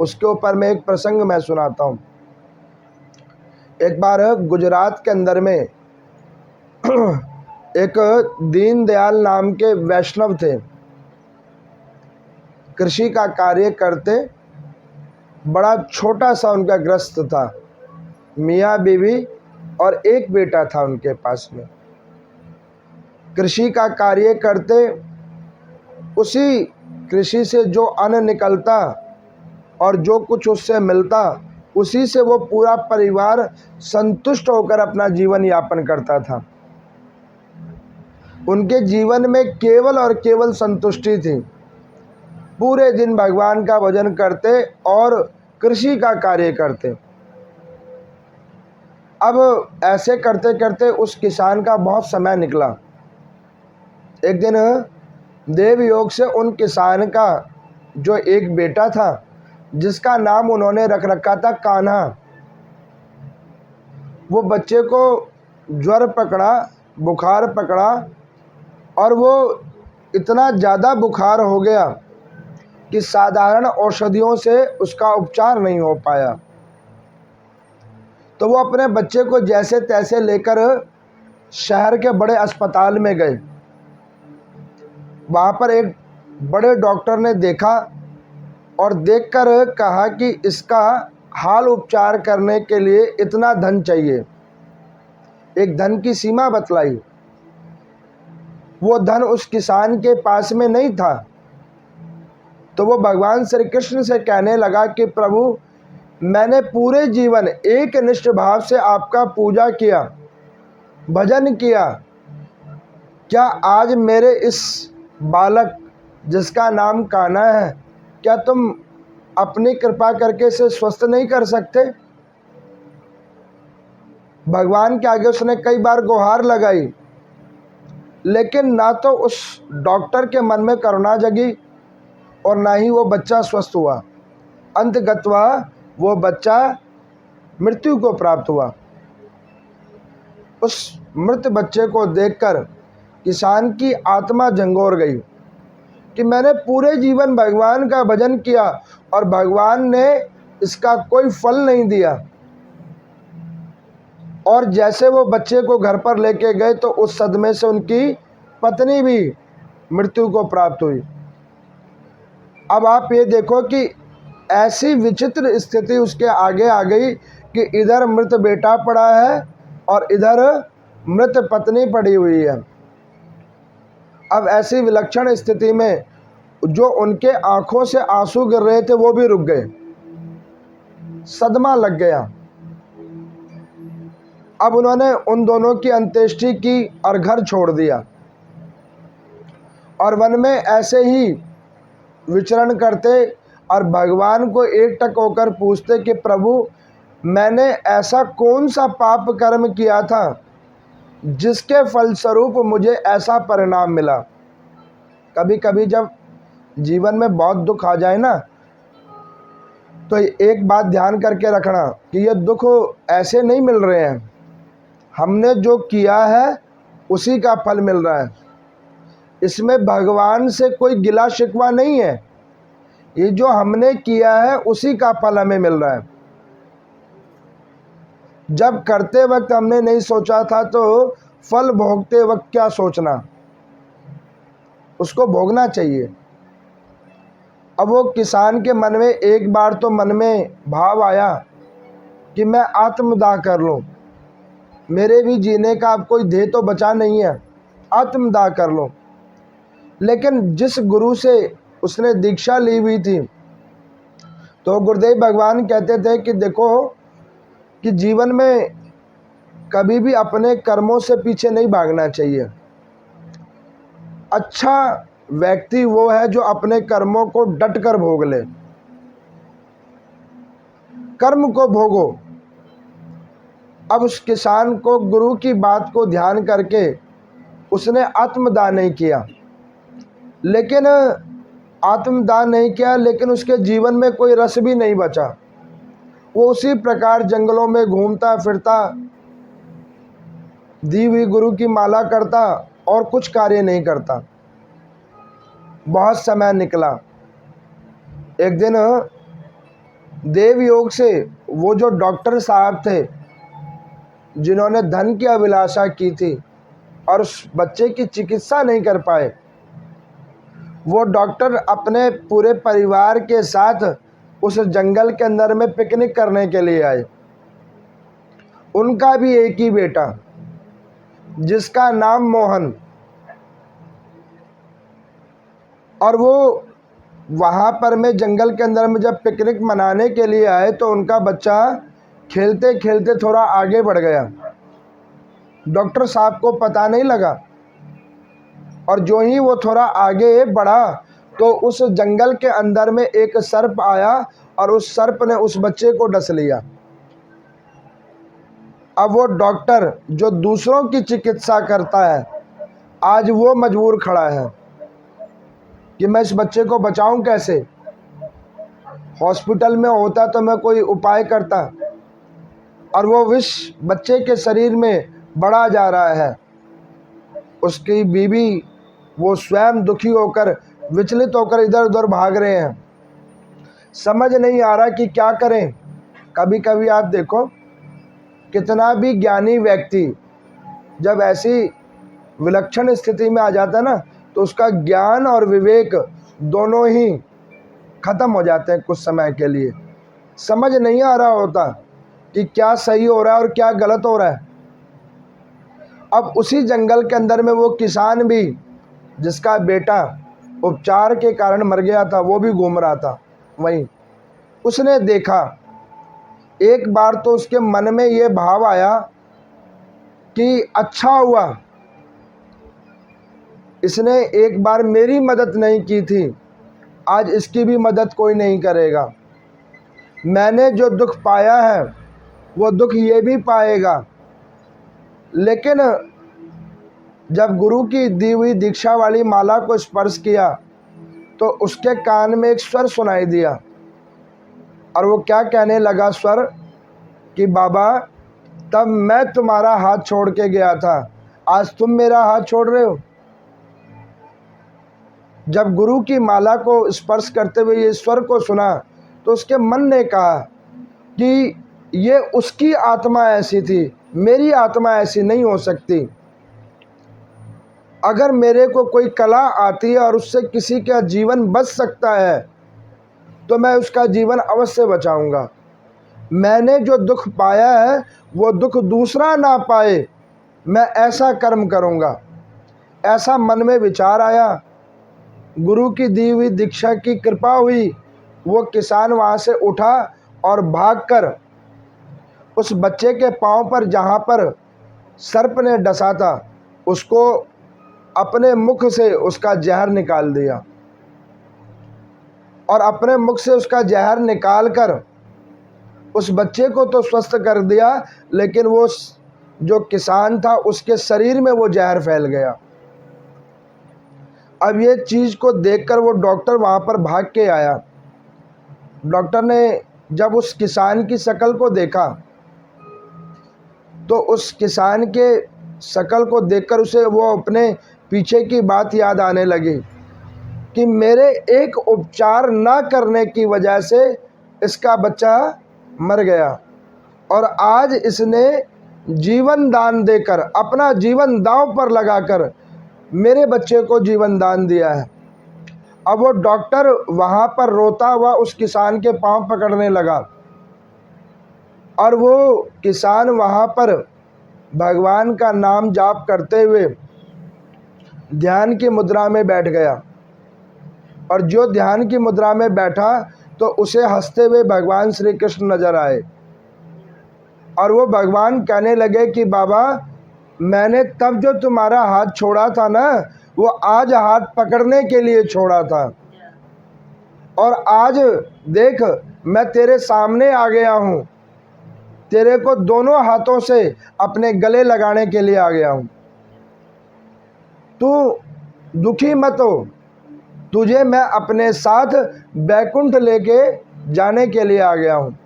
उसके ऊपर मैं एक प्रसंग मैं सुनाता हूँ। एक बार गुजरात के अंदर में एक दीनदयाल नाम के वैष्णव थे, कृषि का कार्य करते, बड़ा छोटा सा उनका ग्रस्त था, मियाँ बीवी और एक बेटा था उनके पास में। कृषि का कार्य करते, उसी कृषि से जो अन्न निकलता और जो कुछ उससे मिलता, उसी से वो पूरा परिवार संतुष्ट होकर अपना जीवन यापन करता था। उनके जीवन में केवल और केवल संतुष्टि थी। पूरे दिन भगवान का भजन करते और कृषि का कार्य करते। अब ऐसे करते करते उस किसान का बहुत समय निकला। एक दिन देव योग से उन किसान का जो एक बेटा था, जिसका नाम उन्होंने रख रखा था कान्हा, वो बच्चे को ज्वर पकड़ा, बुखार पकड़ा, और वो इतना ज़्यादा बुखार हो गया कि साधारण औषधियों से उसका उपचार नहीं हो पाया। तो वो अपने बच्चे को जैसे तैसे लेकर शहर के बड़े अस्पताल में गए। वहाँ पर एक बड़े डॉक्टर ने देखा और देखकर कहा कि इसका हाल उपचार करने के लिए इतना धन चाहिए। एक धन की सीमा बतलाई। वो धन उस किसान के पास में नहीं था। तो वो भगवान श्री कृष्ण से कहने लगा कि प्रभु, मैंने पूरे जीवन एक निष्ठ भाव से आपका पूजा किया, भजन किया, क्या आज मेरे इस बालक जिसका नाम कान्हा है, क्या तुम अपनी कृपा करके इसे स्वस्थ नहीं कर सकते? भगवान के आगे उसने कई बार गुहार लगाई, लेकिन ना तो उस डॉक्टर के मन में करुणा जगी और ना ही वो बच्चा स्वस्थ हुआ। अंतगत्वा वो बच्चा मृत्यु को प्राप्त हुआ। उस मृत बच्चे को देखकर किसान की आत्मा झंगोर गई कि मैंने पूरे जीवन भगवान का भजन किया और भगवान ने इसका कोई फल नहीं दिया। और जैसे वो बच्चे को घर पर लेके गए तो उस सदमे से उनकी पत्नी भी मृत्यु को प्राप्त हुई। अब आप ये देखो कि ऐसी विचित्र स्थिति उसके आगे आ गई कि इधर मृत बेटा पड़ा है और इधर मृत पत्नी पड़ी हुई है। अब ऐसी विलक्षण स्थिति में जो उनके आंखों से आंसू गिर रहे थे वो भी रुक गए, सदमा लग गया। अब उन्होंने उन दोनों की अंत्येष्टि की और घर छोड़ दिया और वन में ऐसे ही विचरण करते और भगवान को एकटक होकर पूछते कि प्रभु, मैंने ऐसा कौन सा पाप कर्म किया था जिसके फलस्वरूप मुझे ऐसा परिणाम मिला। कभी कभी जब जीवन में बहुत दुख आ जाए ना, तो एक बात ध्यान करके रखना कि ये दुख ऐसे नहीं मिल रहे हैं, हमने जो किया है उसी का फल मिल रहा है। इसमें भगवान से कोई गिला शिकवा नहीं है, ये जो हमने किया है उसी का फल हमें मिल रहा है। जब करते वक्त हमने नहीं सोचा था तो फल भोगते वक्त क्या सोचना, उसको भोगना चाहिए। अब वो किसान के मन में एक बार तो मन में भाव आया कि मैं आत्मदाह कर लूं, मेरे भी जीने का अब कोई ध्येय तो बचा नहीं है, आत्मदाह कर लूं। लेकिन जिस गुरु से उसने दीक्षा ली हुई थी, तो गुरुदेव भगवान कहते थे कि देखो कि जीवन में कभी भी अपने कर्मों से पीछे नहीं भागना चाहिए। अच्छा व्यक्ति वो है जो अपने कर्मों को डट कर भोग ले। कर्म को भोगो। अब उस किसान को गुरु की बात को ध्यान करके उसने आत्मदान नहीं किया, लेकिन आत्मदान नहीं किया, लेकिन उसके जीवन में कोई रस भी नहीं बचा। वो उसी प्रकार जंगलों में घूमता फिरता, दी हुई गुरु की माला करता और कुछ कार्य नहीं करता। बहुत समय निकला। एक दिन देव योग से वो जो डॉक्टर साहब थे जिन्होंने धन की अभिलाषा की थी और उस बच्चे की चिकित्सा नहीं कर पाए, वो डॉक्टर अपने पूरे परिवार के साथ उस जंगल के अंदर में पिकनिक करने के लिए आए। उनका भी एक ही बेटा जिसका नाम मोहन, और वो वहाँ पर में जंगल के अंदर में जब पिकनिक मनाने के लिए आए तो उनका बच्चा खेलते खेलते थोड़ा आगे बढ़ गया। डॉक्टर साहब को पता नहीं लगा, और जो ही वो थोड़ा आगे बढ़ा तो उस जंगल के अंदर में एक सर्प आया और उस सर्प ने उस बच्चे को डस लिया। अब वो डॉक्टर जो दूसरों की चिकित्सा करता है, आज वो मजबूर खड़ा है कि मैं इस बच्चे को बचाऊं कैसे। हॉस्पिटल में होता तो मैं कोई उपाय करता, और वो विष बच्चे के शरीर में बढ़ा जा रहा है। उसकी बीवी, वो स्वयं दुखी होकर, विचलित होकर इधर उधर भाग रहे हैं, समझ नहीं आ रहा कि क्या करें। कभी कभी आप देखो, कितना भी ज्ञानी व्यक्ति जब ऐसी विलक्षण स्थिति में आ जाता है ना, तो उसका ज्ञान और विवेक दोनों ही खत्म हो जाते हैं कुछ समय के लिए। समझ नहीं आ रहा होता कि क्या सही हो रहा है और क्या गलत हो रहा है। अब उसी जंगल के अंदर में वो किसान भी, जिसका बेटा उपचार के कारण मर गया था, वो भी घूम रहा था वहीं। उसने देखा, एक बार तो उसके मन में ये भाव आया कि अच्छा हुआ इसने एक बार मेरी मदद नहीं की थी, आज इसकी भी मदद कोई नहीं करेगा। मैंने जो दुख पाया है वो दुख ये भी पाएगा। लेकिन जब गुरु की दी हुई दीक्षा वाली माला को स्पर्श किया तो उसके कान में एक स्वर सुनाई दिया, और वो क्या कहने लगा स्वर कि बाबा, तब मैं तुम्हारा हाथ छोड़ के गया था, आज तुम मेरा हाथ छोड़ रहे हो। जब गुरु की माला को स्पर्श करते हुए ये स्वर को सुना तो उसके मन ने कहा कि ये उसकी आत्मा ऐसी थी, मेरी आत्मा ऐसी नहीं हो सकती। अगर मेरे को कोई कला आती है और उससे किसी का जीवन बच सकता है तो मैं उसका जीवन अवश्य बचाऊंगा। मैंने जो दुख पाया है वो दुख दूसरा ना पाए, मैं ऐसा कर्म करूंगा। ऐसा मन में विचार आया। गुरु की दी हुई दीक्षा की कृपा हुई, वो किसान वहाँ से उठा और भागकर उस बच्चे के पांव पर जहाँ पर सर्प ने डसा था उसको अपने मुख से उसका जहर निकाल दिया, और अपने मुख से उसका जहर निकालकर उस बच्चे को तो स्वस्थ कर दिया, लेकिन वो जो किसान था उसके शरीर में वो जहर फैल गया। अब ये चीज़ को देखकर वो डॉक्टर वहाँ पर भाग के आया। डॉक्टर ने जब उस किसान की शक्ल को देखा तो उस किसान के शक्ल को देखकर उसे वो अपने पीछे की बात याद आने लगी कि मेरे एक उपचार ना करने की वजह से इसका बच्चा मर गया, और आज इसने जीवन दान देकर, अपना जीवन दांव पर लगाकर मेरे बच्चे को जीवन दान दिया है। अब वो डॉक्टर वहाँ पर रोता हुआ उस किसान के पांव पकड़ने लगा, और वो किसान वहाँ पर भगवान का नाम जाप करते हुए ध्यान की मुद्रा में बैठ गया। और जो ध्यान की मुद्रा में बैठा तो उसे हंसते हुए भगवान श्री कृष्ण नजर आए, और वो भगवान कहने लगे कि बाबा, मैंने तब जो तुम्हारा हाथ छोड़ा था ना, वो आज हाथ पकड़ने के लिए छोड़ा था, और आज देख मैं तेरे सामने आ गया हूँ, तेरे को दोनों हाथों से अपने गले लगाने के लिए आ गया हूँ। तू दुखी मत हो, तुझे मैं अपने साथ बैकुंठ लेके जाने के लिए आ गया हूँ।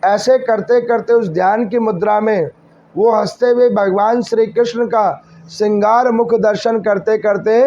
ऐसे करते करते उस ध्यान की मुद्रा में वो हंसते हुए भगवान श्री कृष्ण का श्रृंगार मुख दर्शन करते करते